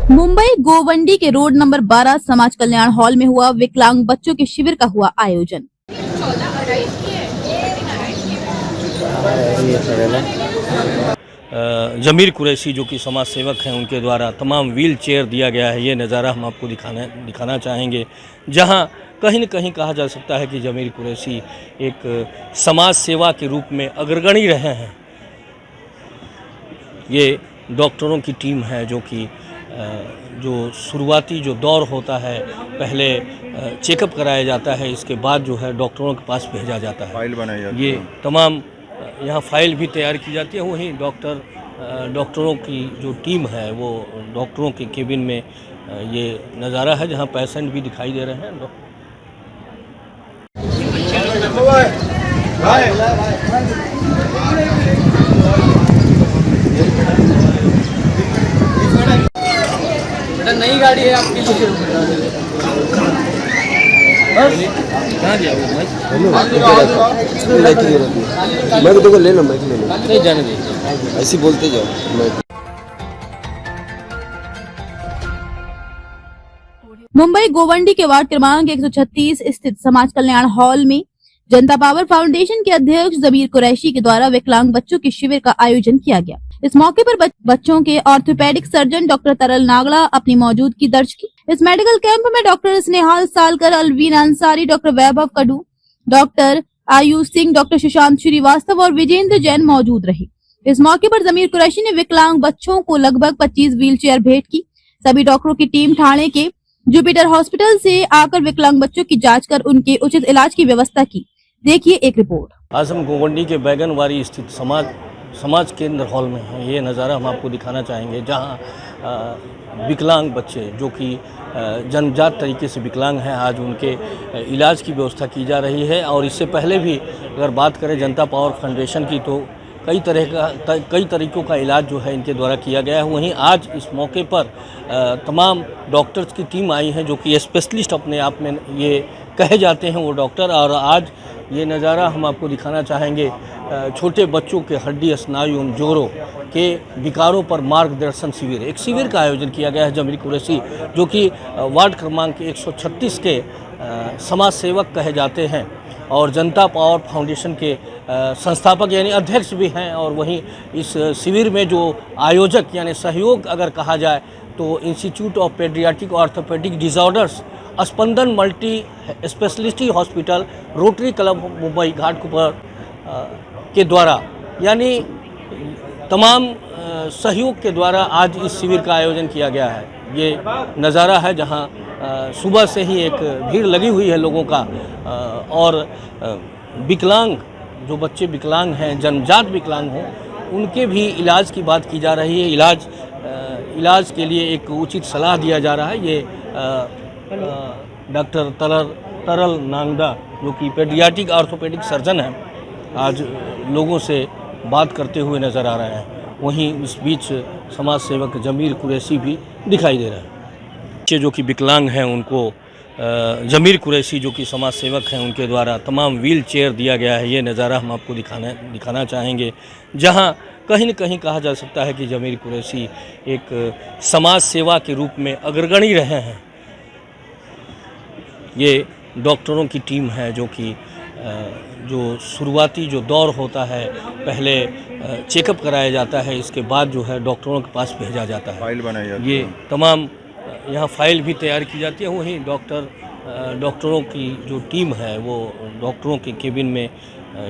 मुंबई गोवंडी के road number 12 समाज कल्याण hall में हुआ विकलांग बच्चों के शिविर का हुआ आयोजन। जमीर कुरैशी जो कि समाज सेवक हैं, उनके द्वारा तमाम व्हील चेयर दिया गया है। ये नज़ारा हम आपको दिखाना चाहेंगे, जहां कहीं न कहीं कहा जा सकता है कि जमीर कुरैशी एक समाज सेवा के रूप में अग्रगणी रहे हैं। ये डॉक्टरों की टीम है जो कि जो शुरुआती जो दौर होता है, पहले चेकअप कराया जाता है, इसके बाद जो है डॉक्टरों के पास भेजा जाता है। फाइल बनाई जाती है। ये तमाम यहाँ फाइल भी तैयार की जाती है। वहीं डॉक्टरों की जो टीम है वो डॉक्टरों के केबिन में ये नज़ारा है, जहाँ पेशेंट भी दिखाई दे रहे हैं। नई गाड़ी है आपकी लिए। कहाँ दिया वो मैं देखो लेना मैं जाने दीजिए, ऐसे बोलते जाओ। मुंबई गोवंडी के वार्ड क्रमांक 136 स्थित समाज कल्याण हॉल में जनता पावर फाउंडेशन के अध्यक्ष जमीर कुरैशी के द्वारा विकलांग बच्चों के शिविर का आयोजन किया गया। इस मौके पर बच्चों के ऑर्थोपेडिक सर्जन डॉक्टर तरल नागड़ा अपनी मौजूदगी दर्ज की। इस मेडिकल कैंप में डॉक्टर स्नेहाल सालकर, अलवीन अंसारी, डॉक्टर वैभव कडू, डॉक्टर आयुष सिंह, डॉक्टर सुशांत श्रीवास्तव और विजेंद्र जैन मौजूद रहे। इस मौके पर जमीर कुरैशी ने विकलांग बच्चों को लगभग 25 व्हील चेयर भेंट की। सभी डॉक्टरों की टीम ठाणे के जुपिटर हॉस्पिटल से आकर विकलांग बच्चों की जांच कर उनके उचित इलाज की व्यवस्था की। देखिए एक रिपोर्ट। आज हम गोवंडी के बैगनवारी स्थित समाज केंद्र हॉल में हैं। ये नज़ारा हम आपको दिखाना चाहेंगे, जहां विकलांग बच्चे जो कि जन्मजात तरीके से विकलांग हैं, आज उनके इलाज की व्यवस्था की जा रही है। और इससे पहले भी अगर बात करें जनता पावर फाउंडेशन की, तो कई तरीक़ों का इलाज जो है इनके द्वारा किया गया है। वहीं आज इस मौके पर तमाम डॉक्टर्स की टीम आई है जो कि स्पेशलिस्ट अपने आप में ये कहे जाते हैं वो डॉक्टर। और आज ये नज़ारा हम आपको दिखाना चाहेंगे, छोटे बच्चों के हड्डी, स्नायु एवं जोड़ों के विकारों पर मार्गदर्शन शिविर। एक शिविर का आयोजन किया गया है जमीर कुरैशी जो कि वार्ड क्रमांक 136 के समाज सेवक कहे जाते हैं और जनता पावर फाउंडेशन के संस्थापक यानी अध्यक्ष भी हैं। और वहीं इस शिविर में जो आयोजक यानी सहयोग अगर कहा जाए तो institute of paediatric orthopaedic disorders, Spandan multi speciality hospital, rotary club Mumbai Ghatkopar के द्वारा, यानी तमाम सहयोग के द्वारा आज इस शिविर का आयोजन किया गया है। ये नज़ारा है जहां सुबह से ही एक भीड़ लगी हुई है लोगों का। और विकलांग जो बच्चे विकलांग हैं, जन्मजात विकलांग हों, उनके भी इलाज की बात की जा रही है। इलाज के लिए एक उचित सलाह दिया जा रहा है। ये डॉक्टर तरल नागड़ा जो कि पेडियाट्रिक ऑर्थोपेडिक सर्जन हैं, आज लोगों से बात करते हुए नज़र आ रहे हैं। वहीं इस बीच समाज सेवक जमीर कुरैशी भी दिखाई दे रहे हैं। बच्चे जो कि विकलांग हैं उनको जमीर कुरैशी जो कि समाज सेवक हैं, उनके द्वारा तमाम व्हील चेयर दिया गया है। ये नज़ारा हम आपको दिखाना चाहेंगे, जहां कहीं न कहीं कहा जा सकता है कि जमीर कुरैशी एक समाज सेवा के रूप में अग्रगणी रहे हैं। ये डॉक्टरों की टीम है जो कि जो शुरुआती जो दौर होता है, पहले चेकअप कराया जाता है, इसके बाद जो है डॉक्टरों के पास भेजा जाता है। फाइल बनाई जाती है। ये तमाम यहाँ फाइल भी तैयार की जाती है। वहीं डॉक्टरों की जो टीम है वो डॉक्टरों के केबिन में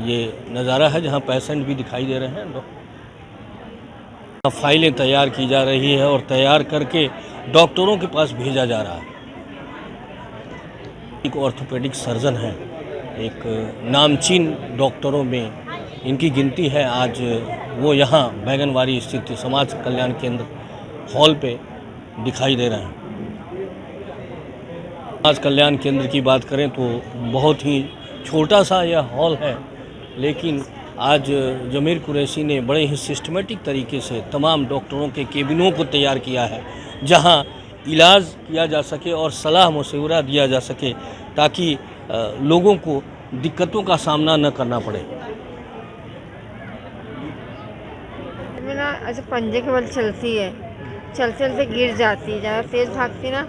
ये नज़ारा है, जहाँ पेशेंट भी दिखाई दे रहे हैं। फाइलें तैयार की जा रही है और तैयार करके डॉक्टरों के पास भेजा जा रहा है। एक ऑर्थोपेडिक सर्जन है, एक नामचीन डॉक्टरों में इनकी गिनती है। आज वो यहाँ बैगनवारी स्थित समाज कल्याण केंद्र हॉल पे दिखाई दे रहे हैं। समाज कल्याण केंद्र की बात करें तो बहुत ही छोटा सा यह हॉल है, लेकिन आज जमीर कुरैशी ने बड़े ही सिस्टमेटिक तरीके से तमाम डॉक्टरों के केबिनों को तैयार किया है, जहां इलाज किया जा सके और सलाह मशवरा दिया जा सके, ताकि लोगों को दिक्कतों का सामना न करना पड़े। मैं ना ऐसे पंजे के बल चलती है, चलते चलते गिर जाती है, ज़्यादा तेज़ भागती ना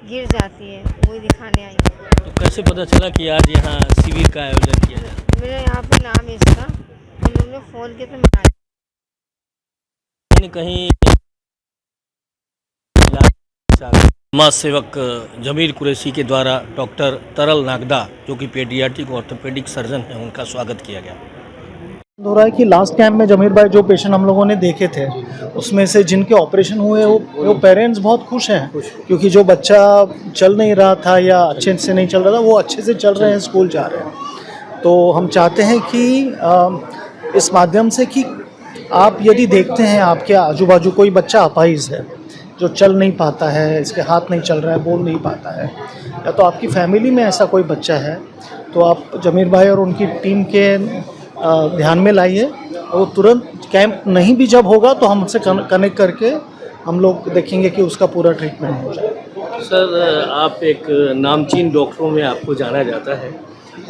गिर जाती है, वही दिखाने आई। तो कैसे पता चला कि आज यहाँ शिविर का आयोजन किया जाए? मेरा यहाँ पे नाम इसका हम लोग ने फ़ोन किया तो मैं आई। कहीं न कहीं समाज सेवक जमीर कुरैशी के द्वारा डॉक्टर तरल नागदा जो कि पेडियाट्रिक ऑर्थोपेडिक सर्जन हैं, उनका स्वागत किया गया। हो रहा है कि लास्ट कैंप में जमीर भाई जो पेशेंट हम लोगों ने देखे थे उसमें से जिनके ऑपरेशन हुए वो पेरेंट्स बहुत खुश हैं, क्योंकि जो बच्चा चल नहीं रहा था या अच्छे से नहीं चल रहा था वो अच्छे से चल रहे हैं, स्कूल जा रहे हैं। तो हम चाहते हैं कि इस माध्यम से कि आप यदि देखते हैं आपके आजू बाजू कोई बच्चा अपाहिज है जो चल नहीं पाता है, इसके हाथ नहीं चल रहा है, बोल नहीं पाता है, या तो आपकी फैमिली में ऐसा कोई बच्चा है तो आप जमीर भाई और उनकी टीम के ध्यान में लाइए। वो तुरंत कैंप नहीं भी जब होगा तो हमसे कनेक्ट करके हम लोग देखेंगे कि उसका पूरा ट्रीटमेंट हो जाए। सर, आप एक नामचीन डॉक्टरों में आपको जाना जाता है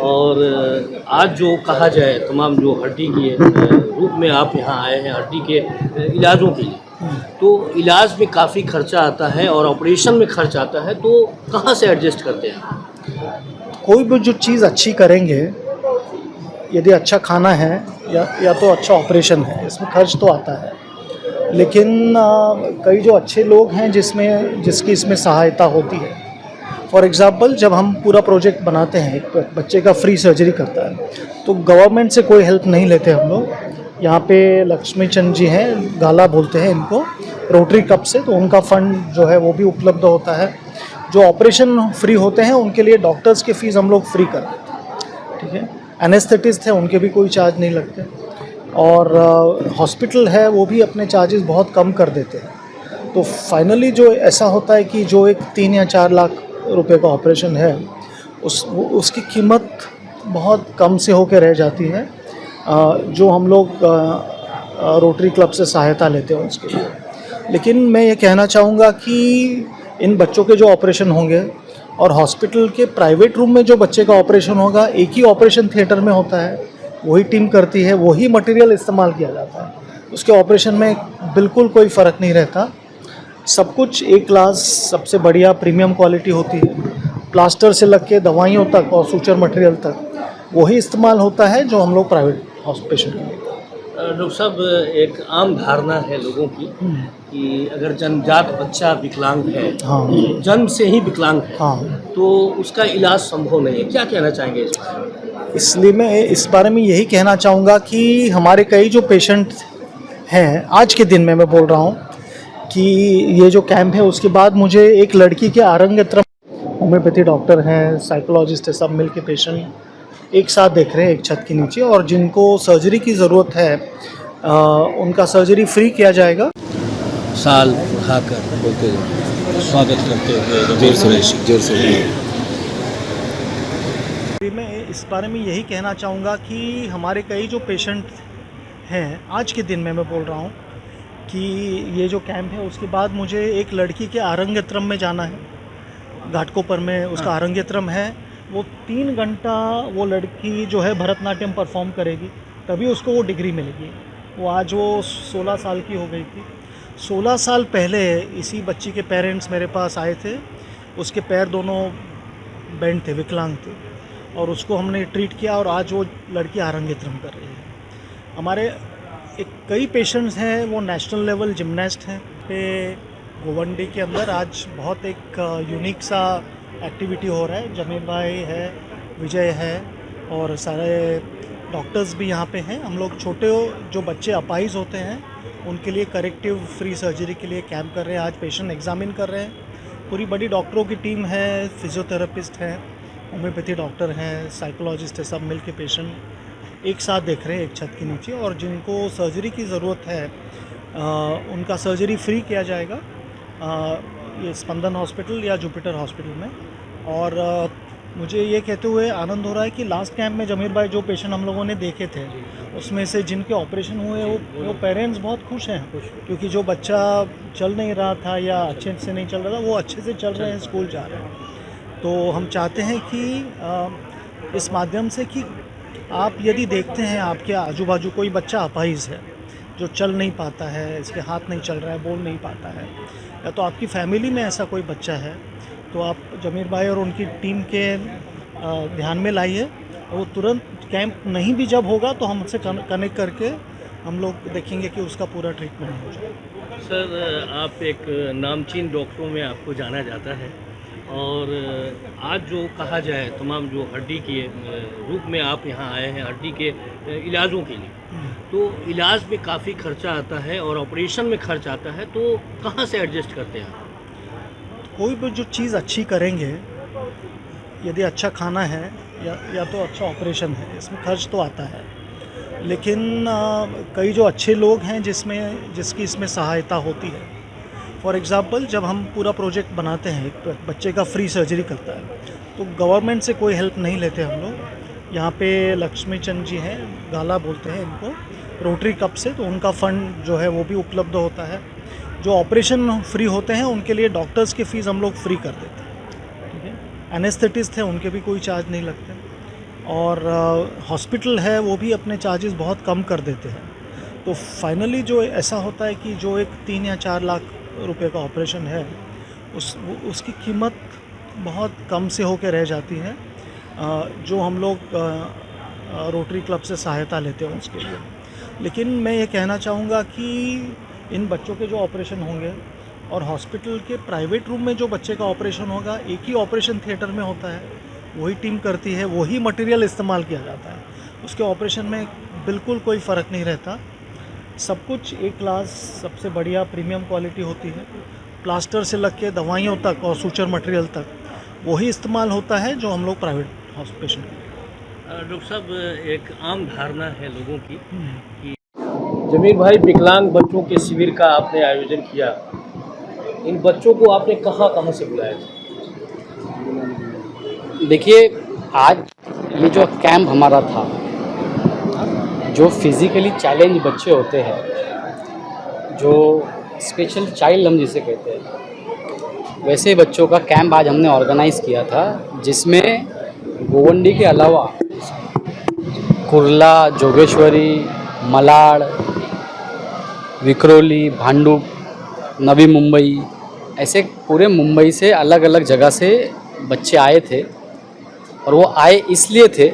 और आज जो कहा जाए तमाम जो हड्डी के रूप में आप यहाँ आए हैं हड्डी के इलाजों के लिए, तो इलाज में काफ़ी खर्चा आता है और ऑपरेशन में खर्च आता है, तो कहाँ से एडजस्ट करते हैं? कोई भी जो चीज़ अच्छी करेंगे, यदि अच्छा खाना है या तो अच्छा ऑपरेशन है, इसमें खर्च तो आता है, लेकिन कई जो अच्छे लोग हैं जिसकी इसमें सहायता होती है। फॉर एग्ज़ाम्पल, जब हम पूरा प्रोजेक्ट बनाते हैं, एक बच्चे का फ्री सर्जरी करता है, तो गवर्नमेंट से कोई हेल्प नहीं लेते हम लोग। यहाँ पे लक्ष्मी चंद जी हैं, गाला बोलते हैं इनको, रोटरी क्लब से, तो उनका फंड जो है वो भी उपलब्ध होता है। जो ऑपरेशन फ्री होते हैं उनके लिए डॉक्टर्स की फ़ीस हम लोग फ्री कर देते हैं, ठीक है। एनेस्थेटिस्ट हैं, उनके भी कोई चार्ज नहीं लगते, और हॉस्पिटल है वो भी अपने चार्जेस बहुत कम कर देते हैं। तो फाइनली जो ऐसा होता है कि जो एक 3 या 4 लाख रुपए का ऑपरेशन है उसकी कीमत बहुत कम से होकर रह जाती है, जो हम लोग रोटरी क्लब से सहायता लेते हैं उसके लिए। लेकिन मैं ये कहना चाहूँगा कि इन बच्चों के जो ऑपरेशन होंगे और हॉस्पिटल के प्राइवेट रूम में जो बच्चे का ऑपरेशन होगा, एक ही ऑपरेशन थिएटर में होता है, वही टीम करती है, वही मटेरियल इस्तेमाल किया जाता है, उसके ऑपरेशन में बिल्कुल कोई फ़र्क नहीं रहता। सब कुछ एक क्लास सबसे बढ़िया प्रीमियम क्वालिटी होती है, प्लास्टर से लग के दवाइयों तक और सूचर मटेरियल तक वही इस्तेमाल होता है जो हम लोग प्राइवेट हॉस्पिटल में। डॉक्टर साहब, एक आम धारणा है लोगों की कि अगर जन्मजात बच्चा विकलांग है, हाँ, जन्म से ही विकलांग है, हाँ, तो उसका इलाज संभव नहीं है, क्या कहना चाहेंगे इस बारे में? इसलिए मैं इस बारे में यही कहना चाहूँगा कि हमारे कई जो पेशेंट हैं, आज के दिन में मैं बोल रहा हूँ कि ये जो कैंप है उसके बाद मुझे एक लड़की के आरंगेत्रम, होम्योपैथी डॉक्टर हैं, साइकोलॉजिस्ट है, सब मिल के पेशेंट एक साथ देख रहे हैं एक छत के नीचे, और जिनको सर्जरी की ज़रूरत है उनका सर्जरी फ्री किया जाएगा। साल उठाकर स्वागत करते हुए जोर से मैं इस बारे में यही कहना चाहूँगा कि हमारे कई जो पेशेंट हैं, आज के दिन में मैं बोल रहा हूँ कि ये जो कैंप है उसके बाद मुझे एक लड़की के आरंगेत्रम में जाना है, घाटकोपर में उसका आरंगेत्रम है। वो 3 घंटा वो लड़की जो है भरतनाट्यम परफॉर्म करेगी, तभी उसको वो डिग्री मिलेगी। वो 16 साल की हो गई थी। 16 साल पहले इसी बच्ची के पेरेंट्स मेरे पास आए थे, उसके पैर दोनों बैंड थे, विकलांग थे, और उसको हमने ट्रीट किया और आज वो लड़की आरंगेत्रम कर रही है। हमारे कई पेशेंट्स हैं वो नेशनल लेवल जिम्नास्ट हैं। पे गोवंडी के अंदर आज बहुत एक यूनिक सा एक्टिविटी हो रहा है। जमीर भाई है, विजय है और सारे डॉक्टर्स भी यहाँ पे हैं। हम लोग छोटे जो बच्चे अपाहिज होते हैं उनके लिए करेक्टिव फ्री सर्जरी के लिए कैंप कर रहे हैं। आज पेशेंट एग्जामिन कर रहे हैं। पूरी बड़ी डॉक्टरों की टीम है, फिजियोथेरेपिस्ट हैं, होम्योपैथी डॉक्टर हैं, साइकोलॉजिस्ट है, सब मिल के पेशेंट एक साथ देख रहे हैं एक छत के नीचे, और जिनको सर्जरी की ज़रूरत है उनका सर्जरी फ्री किया जाएगा ये स्पंदन हॉस्पिटल या जुपिटर हॉस्पिटल में। और मुझे ये कहते हुए आनंद हो रहा है कि लास्ट कैंप में जमीर भाई जो पेशेंट हम लोगों ने देखे थे उसमें से जिनके ऑपरेशन हुए वो पेरेंट्स बहुत खुश हैं, क्योंकि जो बच्चा चल नहीं रहा था या अच्छे से नहीं चल रहा था वो अच्छे से चल रहे हैं, स्कूल जा रहे हैं। तो हम चाहते हैं कि इस माध्यम से कि आप यदि देखते हैं आपके आजू बाजू कोई बच्चा अपाहिज है जो चल नहीं पाता है, इसके हाथ नहीं चल रहा है, बोल नहीं पाता है, या तो आपकी फैमिली में ऐसा कोई बच्चा है, तो आप जमीर भाई और उनकी टीम के ध्यान में लाइए। और वो तुरंत कैंप नहीं भी जब होगा तो हमसे कनेक्ट करके हम लोग देखेंगे कि उसका पूरा ट्रीटमेंट हो जाए। सर, आप एक नामचीन डॉक्टरों में आपको जाना जाता है, और आज जो कहा जाए तमाम जो हड्डी के रूप में आप यहाँ आए हैं हड्डी के इलाजों के लिए, तो इलाज में काफ़ी खर्चा आता है और ऑपरेशन में खर्च आता है, तो कहाँ से एडजस्ट करते हैं आप? कोई भी जो चीज़ अच्छी करेंगे, यदि अच्छा खाना है या तो अच्छा ऑपरेशन है, इसमें खर्च तो आता है, लेकिन कई जो अच्छे लोग हैं जिसकी इसमें सहायता होती है। फॉर एग्ज़ाम्पल, जब हम पूरा प्रोजेक्ट बनाते हैं, एक बच्चे का फ्री सर्जरी करता है, तो गवर्नमेंट से कोई हेल्प नहीं लेते हम लोग। यहाँ पे लक्ष्मी चंद जी हैं, गाला बोलते हैं इनको, रोटरी कप से, तो उनका फ़ंड जो है वो भी उपलब्ध होता है। जो ऑपरेशन फ्री होते हैं उनके लिए डॉक्टर्स की फ़ीस हम लोग फ्री कर देते हैं, ठीक है। एनेस्थेटिस्ट हैं, उनके भी कोई चार्ज नहीं लगते, और हॉस्पिटल है वो भी अपने चार्जेस बहुत कम कर देते हैं। तो फाइनली जो ऐसा होता है कि जो एक 3 या 4 लाख रुपए का ऑपरेशन है, उसकी कीमत बहुत कम से होकर रह जाती है, जो हम लोग रोटरी क्लब से सहायता लेते हैं उसके लिए। लेकिन मैं ये कहना चाहूँगा कि इन बच्चों के जो ऑपरेशन होंगे और हॉस्पिटल के प्राइवेट रूम में जो बच्चे का ऑपरेशन होगा, एक ही ऑपरेशन थिएटर में होता है, वही टीम करती है, वही मटेरियल इस्तेमाल किया जाता है, उसके ऑपरेशन में बिल्कुल कोई फ़र्क नहीं रहता। सब कुछ एक क्लास सबसे बढ़िया प्रीमियम क्वालिटी होती है, प्लास्टर से लग के दवाइयों तक और सूचर मटेरियल तक वही इस्तेमाल होता है जो हम लोग प्राइवेट हॉस्पिटल में। डॉक्टर साहब, एक आम धारणा है लोगों की कि जमीर भाई, विकलांग बच्चों के शिविर का आपने आयोजन किया, इन बच्चों को आपने कहाँ से बुलाया था? देखिए, आज ये जो कैंप हमारा था, जो फिज़िकली चैलेंज बच्चे होते हैं, जो स्पेशल चाइल्ड हम जिसे कहते हैं, वैसे बच्चों का कैंप आज हमने ऑर्गेनाइज़ किया था, जिसमें गोवंडी के अलावा कुर्ला, जोगेश्वरी, मलाड, विक्रोली, भांडुप, नवी मुंबई, ऐसे पूरे मुंबई से अलग अलग जगह से बच्चे आए थे। और वो आए इसलिए थे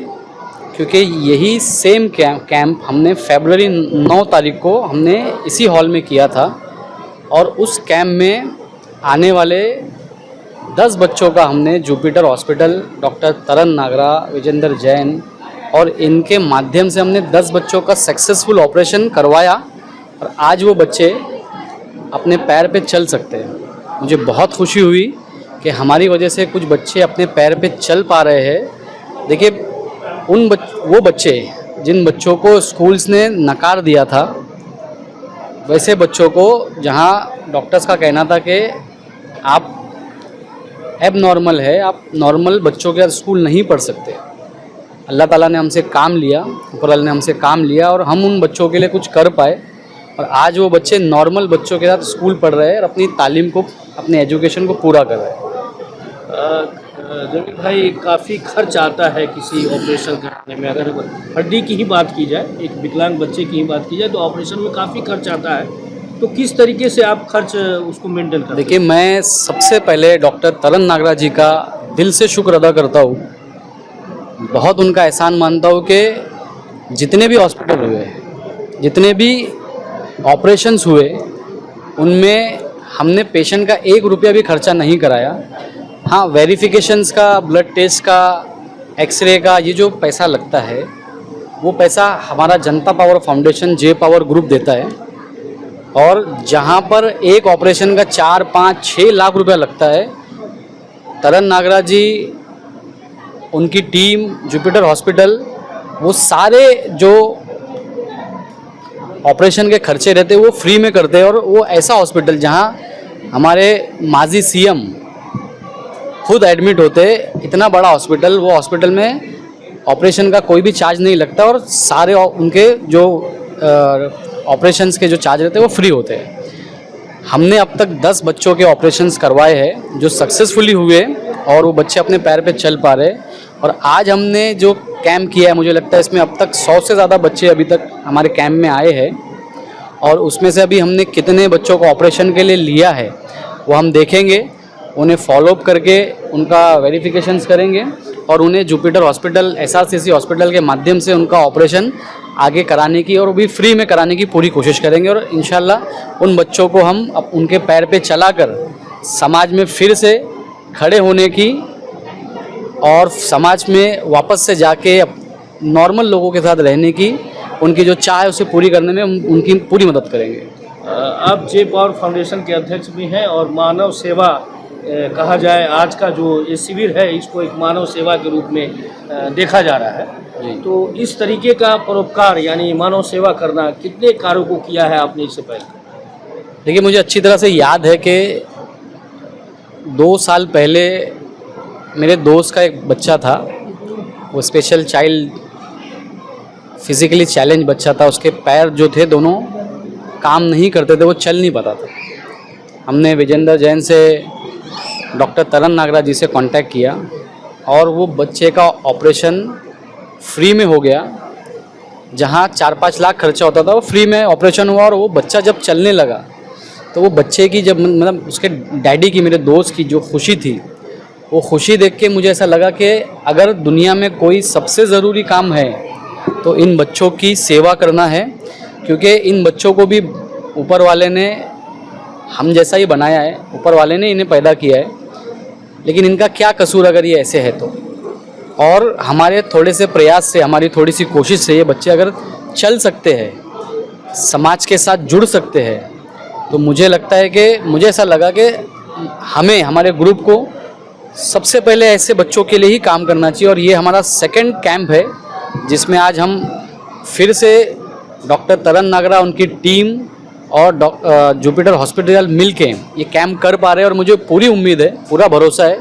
क्योंकि यही सेम कैंप हमने फरवरी 9 तारीख को हमने इसी हॉल में किया था, और उस कैंप में आने वाले 10 बच्चों का हमने जुपिटर हॉस्पिटल, डॉक्टर तरन नागरा, विजेंद्र जैन और इनके माध्यम से हमने 10 बच्चों का सक्सेसफुल ऑपरेशन करवाया, और आज वो बच्चे अपने पैर पे चल सकते हैं। मुझे बहुत खुशी हुई कि हमारी वजह से कुछ बच्चे अपने पैर पे चल पा रहे हैं। देखिए, वो बच्चे जिन बच्चों को स्कूल्स ने नकार दिया था, वैसे बच्चों को जहां डॉक्टर्स का कहना था कि आप एब नॉर्मल है, आप नॉर्मल बच्चों के साथ स्कूल नहीं पढ़ सकते, अल्लाह ताला ने हमसे काम लिया, ऊपर वाले ने हमसे काम लिया और हम उन बच्चों के लिए कुछ कर पाए, और आज वो बच्चे नॉर्मल बच्चों के साथ स्कूल पढ़ रहे हैं और अपनी तालीम को, अपने एजुकेशन को पूरा कर रहे हैं। जमीर भाई, काफ़ी खर्च आता है किसी ऑपरेशन कराने में। अगर हड्डी की ही बात की जाए, एक विकलांग बच्चे की ही बात की जाए, तो ऑपरेशन में काफ़ी खर्च आता है, तो किस तरीके से आप खर्च उसको मेंटेन करते हैं? देखिए, मैं सबसे पहले डॉक्टर तरन नागरा जी का दिल से शुक्र अदा करता हूँ, बहुत उनका एहसान मानता हूँ कि जितने भी हॉस्पिटल हुए, जितने भी ऑपरेशंस हुए, उनमें हमने पेशेंट का 1 रुपया भी खर्चा नहीं कराया। हाँ, वेरिफिकेशंस का, ब्लड टेस्ट का, एक्सरे का, ये जो पैसा लगता है, वो पैसा हमारा जनता पावर फाउंडेशन, जे पावर ग्रुप देता है, और जहाँ पर एक ऑपरेशन का 4, 5, 6 लाख रुपया लगता है, तरन नागरा जी, उनकी टीम, जुपिटर हॉस्पिटल, वो सारे जो ऑपरेशन के खर्चे रहते हैं वो फ्री में करते हैं। और वो ऐसा हॉस्पिटल जहाँ हमारे माजी सीएम खुद एडमिट होते, इतना बड़ा हॉस्पिटल, वो हॉस्पिटल में ऑपरेशन का कोई भी चार्ज नहीं लगता, और सारे उनके जो ऑपरेशंस के जो चार्ज रहते हैं वो फ्री होते हैं। हमने अब तक 10 बच्चों के ऑपरेशंस करवाए हैं जो सक्सेसफुली हुए, और वो बच्चे अपने पैर पे चल पा रहे। और आज हमने जो कैंप किया है, मुझे लगता है इसमें अब तक 100 से ज़्यादा बच्चे अभी तक हमारे कैंप में आए हैं, और उसमें से अभी हमने कितने बच्चों को ऑपरेशन के लिए लिया है वो हम देखेंगे, उन्हें फॉलोअप करके उनका वेरिफिकेशंस करेंगे और उन्हें जुपिटर हॉस्पिटल SRCC हॉस्पिटल के माध्यम से उनका ऑपरेशन आगे कराने की और वो भी फ्री में कराने की पूरी कोशिश करेंगे। और इंशाल्लाह उन बच्चों को हम उनके पैर पे चलाकर समाज में फिर से खड़े होने की और समाज में वापस से जाके नॉर्मल लोगों के साथ रहने की उनकी जो चाह है उसे पूरी करने में उनकी पूरी मदद करेंगे। आप जे पावर फाउंडेशन के अध्यक्ष भी हैं और मानव सेवा कहा जाए, आज का जो ये शिविर है इसको एक मानव सेवा के रूप में देखा जा रहा है। तो इस तरीके का परोपकार यानी मानव सेवा करना कितने कार्यों को किया है आपने इससे पहले? देखिए, मुझे अच्छी तरह से याद है कि 2 साल पहले मेरे दोस्त का एक बच्चा था, वो स्पेशल चाइल्ड फिज़िकली चैलेंज बच्चा था। उसके पैर जो थे दोनों काम नहीं करते थे, वो चल नहीं पाता था। हमने विजेंद्र जैन से डॉक्टर तरन नागरा जी से कांटेक्ट किया और वो बच्चे का ऑपरेशन फ्री में हो गया। जहाँ 4-5 लाख खर्चा होता था वो फ्री में ऑपरेशन हुआ और वो बच्चा जब चलने लगा तो वो बच्चे की जब मतलब उसके डैडी की, मेरे दोस्त की जो खुशी थी, वो खुशी देख के मुझे ऐसा लगा कि अगर दुनिया में कोई सबसे ज़रूरी काम है तो इन बच्चों की सेवा करना है, क्योंकि इन बच्चों को भी ऊपर वाले ने हम जैसा ही बनाया है, ऊपर वाले ने इन्हें पैदा किया है, लेकिन इनका क्या कसूर अगर ये ऐसे है तो। और हमारे थोड़े से प्रयास से, हमारी थोड़ी सी कोशिश से ये बच्चे अगर चल सकते हैं, समाज के साथ जुड़ सकते हैं, तो मुझे लगता है कि मुझे ऐसा लगा कि हमें, हमारे ग्रुप को सबसे पहले ऐसे बच्चों के लिए ही काम करना चाहिए। और ये हमारा 2nd कैंप है जिसमें आज हम फिर से डॉक्टर तरन नागरा, उनकी टीम और जुपिटर हॉस्पिटल मिलके ये कैंप कर पा रहे हैं। और मुझे पूरी उम्मीद है, पूरा भरोसा है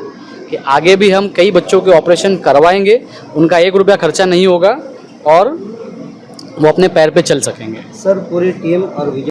कि आगे भी हम कई बच्चों के ऑपरेशन करवाएंगे, उनका 1 रुपया खर्चा नहीं होगा और वो अपने पैर पे चल सकेंगे। सर पूरी टीम और